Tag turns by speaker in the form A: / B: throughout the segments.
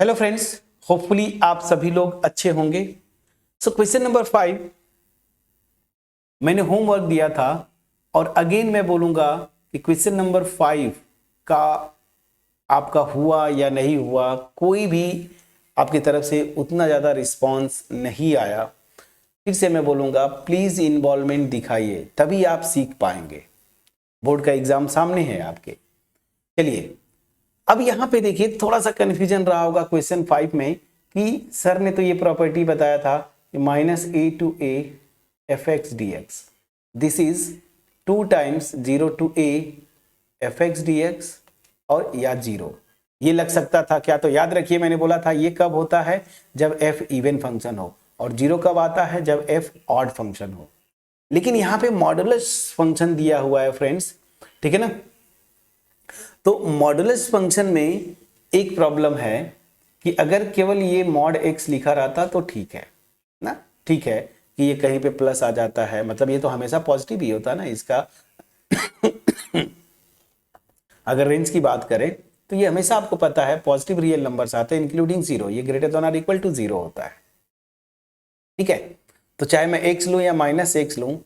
A: Hello friends, hopefully आप सभी लोग अच्छे होंगे। सो क्वेश्चन नंबर 5 मैंने होमवर्क दिया था और अगेन मैं बोलूंगा कि क्वेश्चन नंबर 5 का आपका हुआ या नहीं हुआ, कोई भी आपकी तरफ से उतना ज़्यादा रिस्पांस नहीं आया। फिर से मैं बोलूंगा, प्लीज़ इन्वॉल्वमेंट दिखाइए, तभी आप सीख पाएंगे। बोर्ड का एग्जाम सामने है आपके। चलिए, अब यहां पे देखिए, थोड़ा सा कंफ्यूजन रहा होगा क्वेश्चन 5 में कि सर ने तो ये प्रॉपर्टी बताया था कि -a to a fx dx, this is 2 times 0 to a fx dx और या 0। ये लग सकता था क्या? तो याद रखिए, मैंने बोला था ये कब होता है? जब f इवन फंक्शन हो, और 0 कब आता है? जब f ऑड फंक्शन हो। लेकिन यहां पे मॉडुलस फंक्शन दिया हुआ है फ्रेंड्स, ठीक है ना। तो मॉडुलस फंक्शन में एक प्रॉब्लम है कि अगर केवल ये मॉड x लिखा रहता तो ठीक है ना, ठीक है कि ये कहीं पे प्लस आ जाता है, मतलब ये तो हमेशा पॉजिटिव ही होता है ना इसका। अगर रेंज की बात करें तो ये हमेशा आपको पता है पॉजिटिव रियल नंबर्स आते हैं इंक्लूडिंग 0, ये ग्रेटर देन और इक्वल टू 0 होता है, ठीक है। तो चाहे मैं x लूं या -x लूं,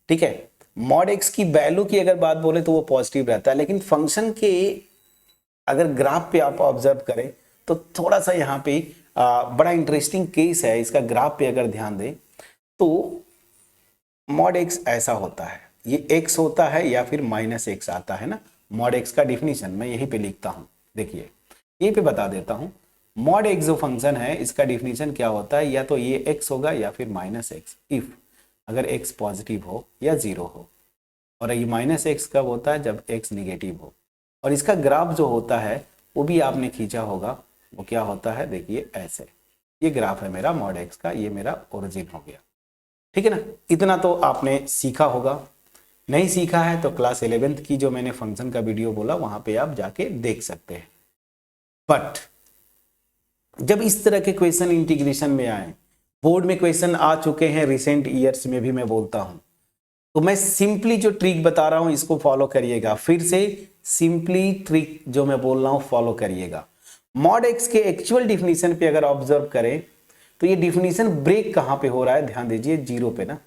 A: ठीक है, मॉड x की वैल्यू की अगर बात बोले तो वो पॉजिटिव रहता है। लेकिन फंक्शन के अगर ग्राफ पे आप ऑब्जर्व करें तो थोड़ा सा यहाँ पे बड़ा इंटरेस्टिंग केस है इसका। ग्राफ पे अगर ध्यान दें तो मॉड x ऐसा होता है, ये x होता है या फिर -x आता है ना। मॉड x का डिफिनीशन मैं यहीं पे लिखता हूं, देखिए यहीं पे बता देता हूं। मॉड x जो फंक्शन है इसका डिफिनीशन क्या होता है? या तो ये x होगा या फिर -x, इफ अगर x पॉजिटिव हो या 0 हो। और ये -x कब होता है? जब x निगेटिव हो। और इसका ग्राफ जो होता है वो भी आपने खींचा होगा, वो क्या होता है? देखिए ऐसे, ये ग्राफ है मेरा मॉड x का, ये मेरा ओरिजिन हो गया, ठीक है ना। इतना तो आपने सीखा होगा। नहीं सीखा है तो क्लास 11th की जो मैंने फंक्शन का वीडियो बोला वहां पे आप जाके देख सकते हैं। बट जब इस तरह के क्वेश्चन इंटीग्रेशन में आए, बोर्ड में क्वेश्चन आ चुके हैं रिसेंट ईयर्स में भी, मैं बोलता हूं, तो मैं सिंपली जो ट्रिक बता रहा हूं इसको फॉलो करिएगा। फिर से सिंपली ट्रिक जो मैं बोल रहा हूं फॉलो करिएगा। मॉड x के एक्चुअल डिफिनीशन पे अगर ऑब्जर्व करें तो ये डिफिनीशन ब्रेक कहां पे हो रहा है? ध्यान दीजिए, 0 पे ना।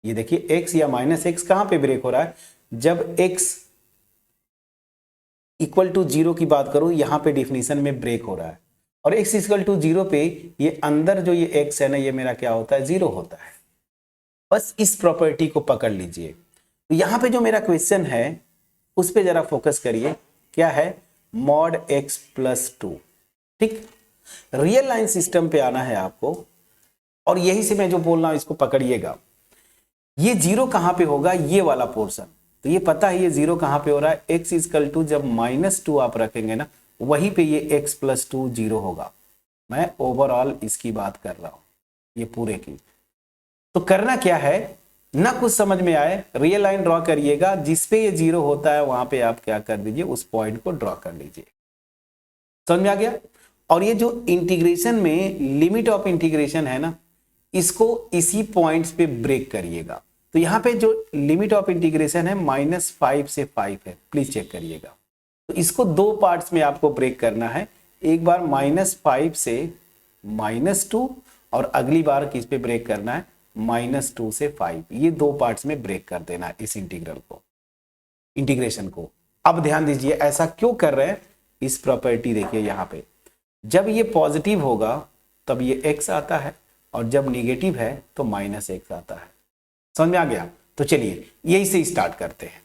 A: ये देखिए x या -x कहां पे ब्रेक हो रहा है? जब x इक्वल टू 0 की बात करूं, यहां पे डिफिनीशन में ब्रेक हो रहा है। और x इक्वल टू 0 पे ये अंदर जो ये x है ना, ये मेरा क्या होता है? 0 होता है। बस इस प्रॉपर्टी को पकड़ लीजिए। तो यहां पे जो मेरा क्वेश्चन है उस पे जरा फोकस करिए। क्या है? मॉड x प्लस 2, ठीक। रियल लाइन सिस्टम पे आना है आपको, और यही से मैं जो बोल रहा हूं इसको पकड़िएगा। ये 0 कहां पे होगा? ये वाला पोर्शन। तो ये पता है ये 0 कहां पे हो रहा है? x इक्वल टू जब -2 आप रखेंगे ना, वहीं पे ये x प्लस 2 0 होगा। मैं ओवरऑल इसकी बात कर रहा हूं, ये पूरे की। तो करना क्या है, ना कुछ समझ में आए रियल लाइन ड्रॉ करिएगा, जिसपे ये 0 होता है वहां पे आप क्या कर दीजिए? उस पॉइंट को ड्रॉ कर लीजिए। समझ में आ गया? और ये जो इंटीग्रेशन में लिमिट ऑफ इंटीग्रेशन है ना, इसको इसी पॉइंट्स पे ब्रेक करिएगा। तो यहां पे जो लिमिट ऑफ इंटीग्रेशन है -5 से 5 है, प्लीज चेक करिएगा। तो इसको दो पार्ट्स में आपको ब्रेक करना है। एक बार -5 से -2, और अगली बार किस पे ब्रेक करना है? -2 से 5। ये दो पार्ट्स में ब्रेक कर देना है इस इंटीग्रल को, इंटीग्रेशन को। अब ध्यान दीजिए ऐसा क्यों कर रहे हैं, इस प्रॉपर्टी देखिए यहां पे। जब ये पॉजिटिव होगा तब ये x आता है, और जब निगेटिव है तो -x आता है। समझ में आ गया? तो चलिए यही से स्टार्ट करते हैं।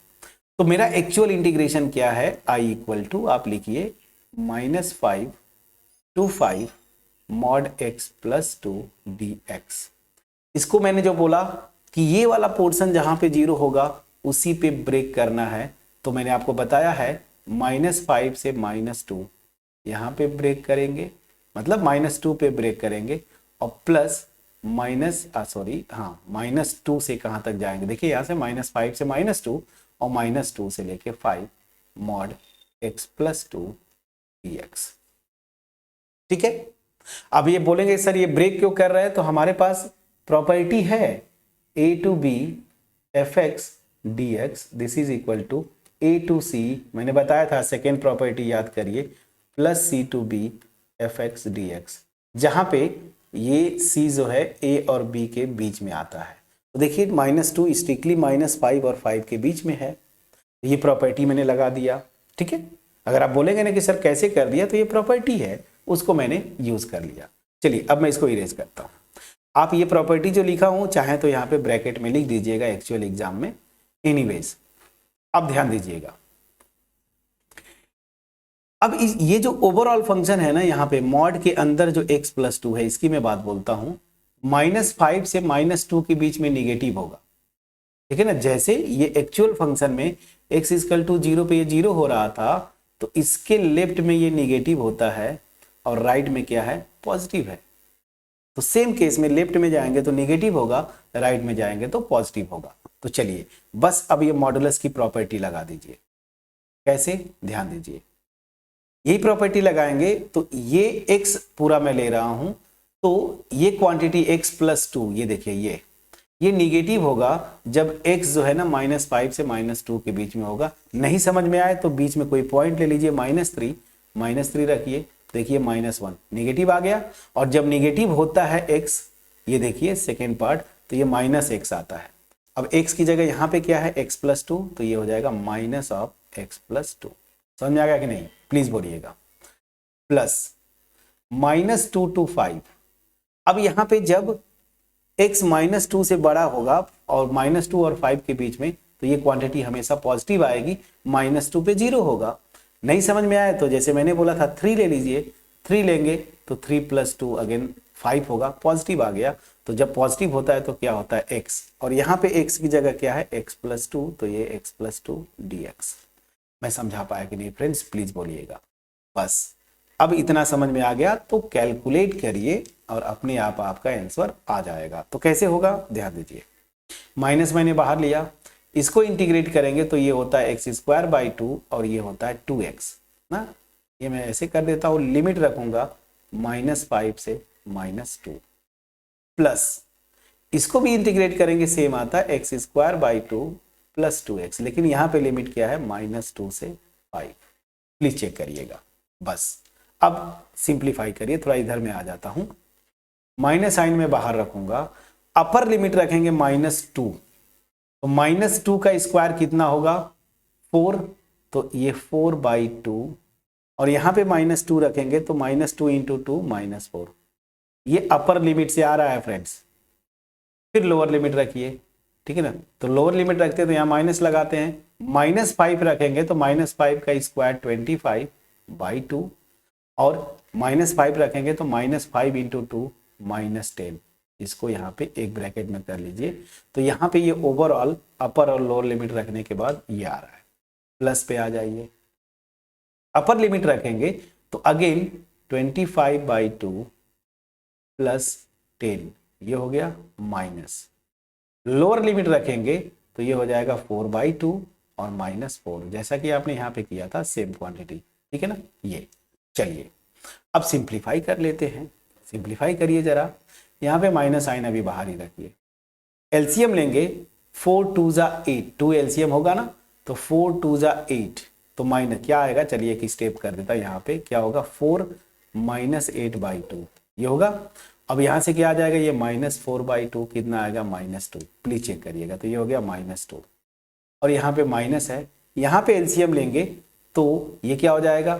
A: तो मेरा एक्चुअल इंटीग्रेशन क्या है? i इक्वल टू आप लिखिए -5 to 5 mod x plus 2 dx। इसको मैंने जो बोला कि ये वाला पोर्शन जहां पे 0 होगा उसी पे ब्रेक करना है, तो मैंने आपको बताया है -5 से -2 यहां पे ब्रेक करेंगे, मतलब -2 पे ब्रेक करेंगे, और प्लस -2 से कहां तक जाएंगे? देखिए यहां से -5 से -2 और -2 से लेके 5 मॉड x प्लस 2 dx, ठीक है। अब ये बोलेंगे सर ये ब्रेक क्यों कर रहे हैं? तो हमारे पास प्रॉपर्टी है a to b fx dx, this is equal to a to c, मैंने बताया था सेकेंड प्रॉपर्टी याद करिए, plus c to b F x D x, जहाँ पे ये c जो है a और b के बीच में आता है। तो देखिए -2 स्ट्रिक्टली -5 और 5 के बीच में है, ये प्रॉपर्टी मैंने लगा दिया। ठीक है, अगर आप बोलेंगे ना कि सर कैसे कर दिया, तो ये प्रॉपर्टी है, उसको मैंने यूज कर लिया। चलिए अब मैं इसको इरेज करता हूँ। आप ये प्रॉपर्टी जो लिखा हूँ चाहे तो यहाँ पे ब्रैकेट में लिख दीजिएगा एक्चुअल एग्जाम में। एनीवेज अब ध्यान दीजिएगा, अब ये जो ओवरऑल फंक्शन है ना, यहाँ पे मॉड के अंदर जो x+2 है, इसकी मैं बात बोलता हूँ, -5 से -2 के बीच में निगेटिव होगा। ठीक है ना, जैसे ये एक्चुअल फंक्शन में x = 0 पे ये 0 हो रहा था, तो इसके लेफ्ट में ये निगेटिव होता है और राइट में क्या है, पॉजिटिव है। तो सेम केस में लेफ्ट में जाएंगे तो निगेटिव होगा, राइट में जाएंगे तो पॉजिटिव होगा। तो चलिए बस अब ये मॉडुलस की प्रॉपर्टी लगा दीजिए। कैसे, ध्यान दीजिए, यही प्रॉपर्टी लगाएंगे तो ये x पूरा मैं ले रहा हूं, तो ये क्वांटिटी x+2, ये देखिए ये निगेटिव होगा जब x जो है ना -5 से -2 के बीच में होगा। नहीं समझ में आए तो बीच में कोई पॉइंट ले लीजिए, -3 रखिए, देखिए -1 निगेटिव आ गया। और जब निगेटिव होता है x, ये देखिए सेकेंड पार्ट, तो ये -x आता है। अब x की जगह यहाँ पे क्या है, x+2, तो ये हो जाएगा -x+2। समझ में आ गया कि नहीं, प्लीज बोलिएगा। Plus -2 to 5। अब यहाँ पे जब x -2 से बड़ा होगा और -2 और 5 के बीच में, तो ये क्वांटिटी हमेशा पॉजिटिव आएगी, -2 पे 0 होगा। नहीं समझ में आया तो जैसे मैंने बोला था 3 ले लीजिए, 3 लेंगे तो 3 + 2 अगेन 5 होगा, पॉजिटिव आ गया। तो जब पॉजिटिव होता है तो क्या होता है, x, और यहाँ पे x की जगह क्या है, x+2, तो ये x+2 dx। मैं समझा पाया कि नहीं फ्रेंड्स, प्लीज बोलिएगा। बस अब इतना समझ में आ गया तो कैलकुलेट करिए और अपने आप आपका आंसर आ जाएगा। तो कैसे होगा, ध्यान दीजिए, माइनस मैंने बाहर लिया, इसको इंटीग्रेट करेंगे तो ये होता है x²/2 और ये होता है 2x ना। ये मैं ऐसे कर देता हूँ, लिमिट रखूंगा -5 से -2, प्लस इसको भी इंटीग्रेट करेंगे, सेम आता है x²/2 + 2x, लेकिन यहाँ पे लिमिट क्या है, -2 से 5। प्लीज चेक करिएगा। बस अब सिंप्लीफाई करिए, थोड़ा इधर में आ जाता हूं, माइनस साइन में बाहर रखूंगा, अपर लिमिट रखेंगे -2, तो -2 का स्क्वायर कितना होगा, 4, तो ये 4/2, और यहां पे -2 रखेंगे तो -2 × 2 -4। ये अपर लिमिट से आ रहा है फ्रेंड्स। फिर लोअर लिमिट रखिए, ठीक है ना, तो लोअर लिमिट रखते हैं तो यहाँ माइनस लगाते हैं, -5 रखेंगे तो -5 का स्क्वायर 25/2, और -5 रखेंगे तो -5 × 2 -10। इसको यहाँ पे एक ब्रैकेट में कर लीजिए। तो यहाँ पे ये ओवरऑल अपर और लोअर लिमिट रखने के बाद ये आ रहा है, प्लस पे आ जाइए। अपर लिमिट रखेंगे तो अगेन 25/2 + 10, ये हो गया माइनस। लोअर लिमिट रखेंगे तो ये हो जाएगा 4/2 और -4, जैसा कि आपने यहाँ पे किया था, सेम क्वांटिटी। ठीक है ना, ये चलिए अब सिंप्लीफाई कर लेते हैं। सिंप्लीफाई करिए जरा, यहाँ पे माइनस साइन अभी बाहर ही रखिए। एलसीएम लेंगे, 4 2 8, 2 एलसीएम होगा ना, तो 4 2 8, तो माइनस क्या आएगा, चलिए एक स्टेप कर देता, यहाँ पे क्या होगा, 4 -8/2, ये होगा। अब यहाँ से क्या आ जाएगा, ये -4/2 कितना आएगा, -2। प्लीज चेक करिएगा, तो ये हो गया -2, और यहाँ पे माइनस है, यहाँ पे एलसीएम लेंगे तो ये क्या हो जाएगा,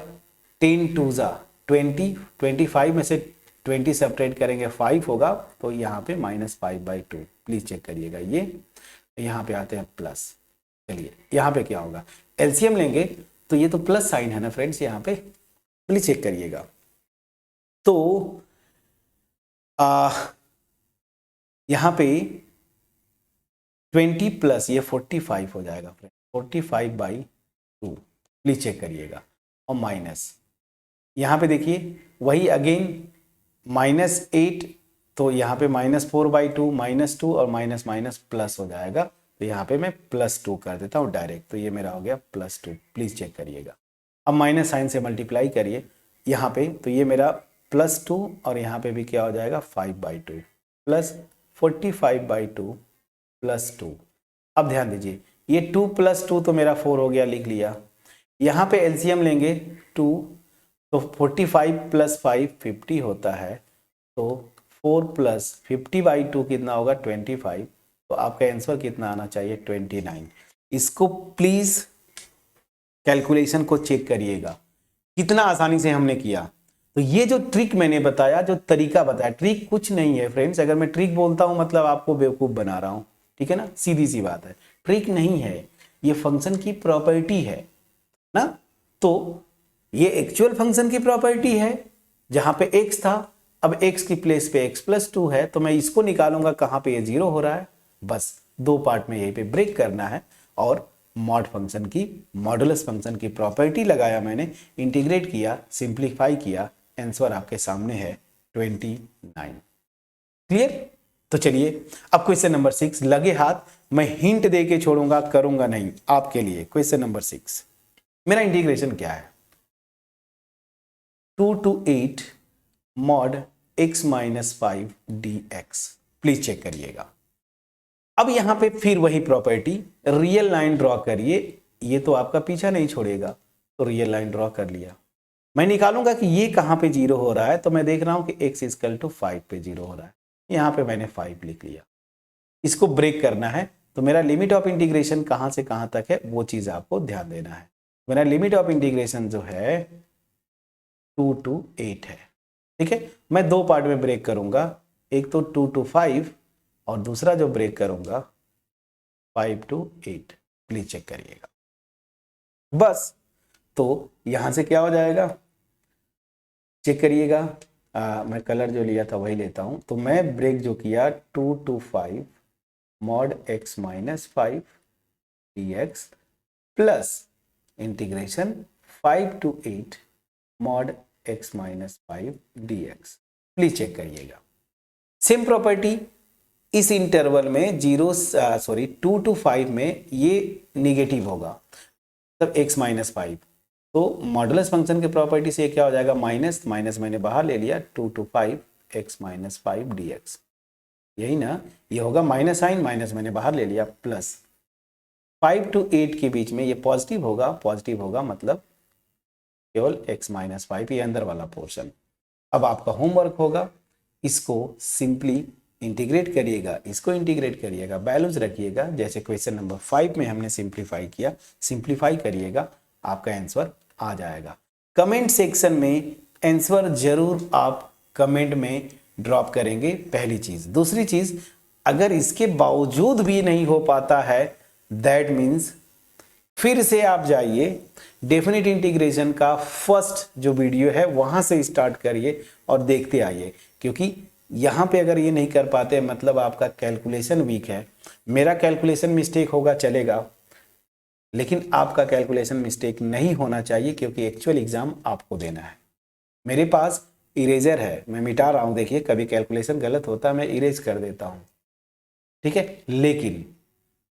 A: 10 2 20, 25 में से 20 सेपरेट करेंगे 5 होगा, तो यहाँ पे -5/2। प्लीज चेक करिएगा, ये यहाँ पे आते हैं प्लस। चलिए यहाँ पे क्या होगा, एलसीएम लेंगे तो ये तो प्लस साइन है ना फ्रेंड्स यहाँ पे, प्लीज चेक करिएगा। तो यहाँ पे 20 प्लस ये 45 हो जाएगा फ्रेंड, 45/2, प्लीज चेक करिएगा। और माइनस यहाँ पे देखिए वही अगेन -8, तो यहाँ पे -4/2 -2 और माइनस माइनस प्लस हो जाएगा, तो यहाँ पे मैं +2 कर देता हूँ डायरेक्ट, तो ये मेरा हो गया +2। प्लीज चेक करिएगा। अब माइनस साइन से मल्टीप्लाई करिए यहाँ पे, तो ये मेरा +2 और यहाँ पे भी क्या हो जाएगा, 5/2 प्लस 45/2 + 2। अब ध्यान दीजिए, ये 2 + 2 तो मेरा 4 हो गया, लिख लिया। यहाँ पे एलसीएम लेंगे 2, तो 45 प्लस 5 50 होता है, तो 4 प्लस 50/2 कितना होगा 25। तो आपका आंसर कितना आना चाहिए 29। इसको प्लीज कैलकुलेशन को चेक करिएगा कितना आसानी से हमने किया। तो ये जो ट्रिक मैंने बताया, जो तरीका बताया, ट्रिक कुछ नहीं है फ्रेंड्स। अगर मैं ट्रिक बोलता हूं मतलब आपको बेवकूफ बना रहा हूं, ठीक है ना, सीधी सी बात है। ट्रिक नहीं है, ये फंक्शन की प्रॉपर्टी है ना। तो ये एक्चुअल फंक्शन की प्रॉपर्टी है, जहां पे x था, अब x की प्लेस पे x+2 है, तो मैं इसको निकालूंगा कहां पे ये 0 हो रहा है। बस दो पार्ट में यहीं पे ब्रेक करना है और मॉड फंक्शन की, मॉडुलस फंक्शन की प्रॉपर्टी लगाया मैंने, इंटीग्रेट किया, सिंप्लीफाई किया, आंसर आपके सामने है 29। क्लियर? तो चलिए अब क्वेश्चन नंबर 6, लगे हाथ, मैं हिंट दे के छोड़ूंगा, करूंगा नहीं आपके लिए। क्वेश्चन नंबर 6, मेरा इंटीग्रेशन क्या है, 2 to 8 mod x - 5 dx। Please check करिएगा। अब यहां पे फिर वही प्रॉपर्टी, रियल लाइन ड्रॉ करिए, ये तो आपका पीछा नहीं छोड़ेगा, तो रियल लाइन ड्रॉ कर लिया। मैं निकालूंगा कि ये कहां पे 0 हो रहा है, तो मैं देख रहा हूं कि x = 5 पे 0 हो रहा है, यहां पे मैंने 5 लिख लिया। इसको ब्रेक करना है, तो मेरा लिमिट ऑफ इंटीग्रेशन कहां से कहां तक है वो चीज आपको ध्यान देना है। मेरा लिमिट ऑफ इंटीग्रेशन जो है 2 to 8 है, ठीक है। मैं दो पार्ट में ब्रेक करूंगा, एक तो 2 to 5 और दूसरा जो ब्रेक करूंगा 5 to 8। प्लीज चेक करिएगा। बस, तो यहां से क्या हो जाएगा, चेक करिएगा। मैं कलर जो लिया था वही लेता हूं। तो मैं ब्रेक जो किया 2 to 5 mod x - 5 dx plus integration 5 to 8 mod x - 5 dx। Please check करिएगा। सेम प्रॉपर्टी इस इंटरवल में 2 to 5 में ये निगेटिव होगा, तब x - 5। तो मॉडुलस फंक्शन के प्रॉपर्टी से क्या हो जाएगा, माइनस माइनस मैंने बाहर ले लिया, 2 to 5 x - 5 dx, यही ना, ये होगा माइनस साइन, माइनस मैंने बाहर ले लिया, प्लस 5 to 8 के बीच में ये पॉजिटिव होगा मतलब केवल x - 5, ये अंदर वाला पोर्शन। अब आपका होमवर्क होगा, इसको सिंपली इंटीग्रेट करिएगा, इसको इंटीग्रेट करिएगा, वैल्यूज रखिएगा, जैसे क्वेश्चन नंबर 5 में हमने सिंप्लीफाई किया, सिंप्लीफाई करिएगा, आपका आंसर आ जाएगा। कमेंट सेक्शन में आंसर जरूर आप कमेंट में ड्रॉप करेंगे, पहली चीज। दूसरी चीज, अगर इसके बावजूद भी नहीं हो पाता है, दैट मीन्स फिर से आप जाइए डेफिनेट इंटीग्रेशन का फर्स्ट जो वीडियो है वहां से स्टार्ट करिए और देखते आइए, क्योंकि यहां पे अगर ये नहीं कर पाते मतलब आपका कैलकुलेशन वीक है। मेरा कैलकुलेशन मिस्टेक होगा चलेगा, लेकिन आपका कैलकुलेशन मिस्टेक नहीं होना चाहिए, क्योंकि एक्चुअल एग्जाम आपको देना है। मेरे पास इरेजर है, मैं मिटा रहा हूं, देखिए कभी कैलकुलेशन गलत होता है मैं इरेज कर देता हूं, ठीक है। लेकिन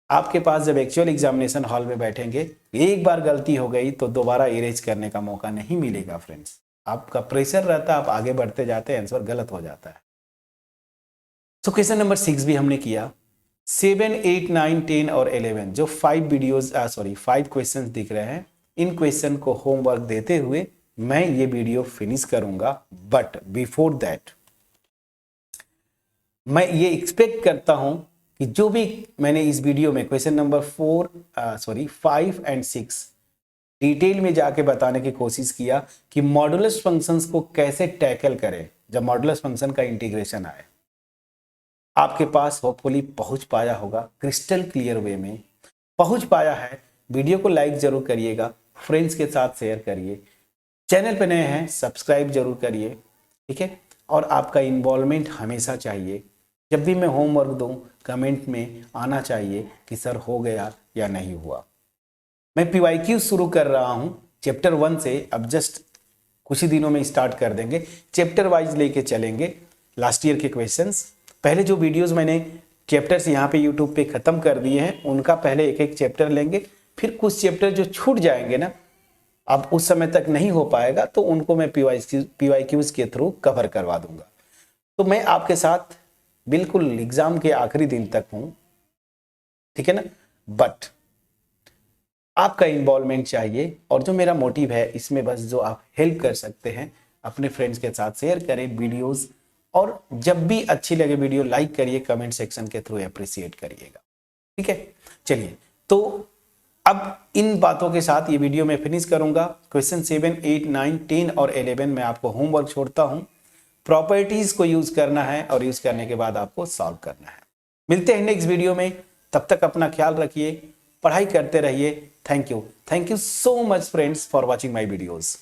A: आपके पास जब एक्चुअल एग्जामिनेशन हॉल में बैठेंगे, एक बार गलती हो गई तो दोबारा इरेज करने का मौका नहीं मिलेगा फ्रेंड्स। आपका प्रेशर रहता है, आप आगे बढ़ते जाते हैं, आंसर गलत हो जाता है। तो क्वेश्चन नंबर 6 भी हमने किया। 7, 8, 9, 10 और 11 जो 5 क्वेश्चंस दिख रहे हैं, इन क्वेश्चन को होमवर्क देते हुए मैं ये वीडियो फिनिश करूंगा। बट बिफोर दैट मैं ये एक्सपेक्ट करता हूं कि जो भी मैंने इस वीडियो में क्वेश्चन नंबर 5 एंड 6 डिटेल में जाके बताने की कोशिश किया कि मॉडुलस फंक्शंस को कैसे टैकल करें जब मॉडुलस फंक्शन का इंटीग्रेशन आए, आपके पास होपफुली पहुंच पाया होगा, क्रिस्टल क्लियर वे में पहुंच पाया है। वीडियो को लाइक जरूर करिएगा, फ्रेंड्स के साथ शेयर करिए, चैनल पे नए हैं सब्सक्राइब जरूर करिए, ठीक है। और आपका इन्वॉल्वमेंट हमेशा चाहिए, जब भी मैं होमवर्क दूं कमेंट में आना चाहिए कि सर हो गया या नहीं हुआ। मैं PYQ शुरू कर रहा हूं चैप्टर 1 से, अब जस्ट कुछ ही दिनों में स्टार्ट कर देंगे, चैप्टर वाइज लेके चलेंगे लास्ट ईयर के क्वेश्चंस। पहले जो वीडियोस मैंने चैप्टर्स यहाँ पे यूट्यूब पे खत्म कर दिए हैं, उनका पहले एक एक चैप्टर लेंगे, फिर कुछ चैप्टर जो छूट जाएंगे ना, अब उस समय तक नहीं हो पाएगा, तो उनको मैं PYQs के थ्रू कवर करवा दूंगा। तो मैं आपके साथ बिल्कुल एग्जाम के आखिरी दिन तक हूं, ठीक है ना। बट आपका इन्वॉल्वमेंट चाहिए, और जो मेरा मोटिव है इसमें बस जो आप हेल्प कर सकते हैं अपने फ्रेंड्स के साथ शेयर करें वीडियोस, और जब भी अच्छी लगे वीडियो लाइक करिए, कमेंट सेक्शन के थ्रू अप्रिशिएट करिएगा। ठीक है, चलिए तो अब इन बातों के साथ ये वीडियो मैं फिनिश करूंगा। क्वेश्चन 7, 8, 9, 10 और 11 में आपको होमवर्क छोड़ता हूं। प्रॉपर्टीज को यूज करना है और यूज करने के बाद आपको सॉल्व करना है। मिलते हैं नेक्स्ट वीडियो में, तब तक अपना ख्याल रखिए, पढ़ाई करते रहिए। Thank you so much friends for watching my videos.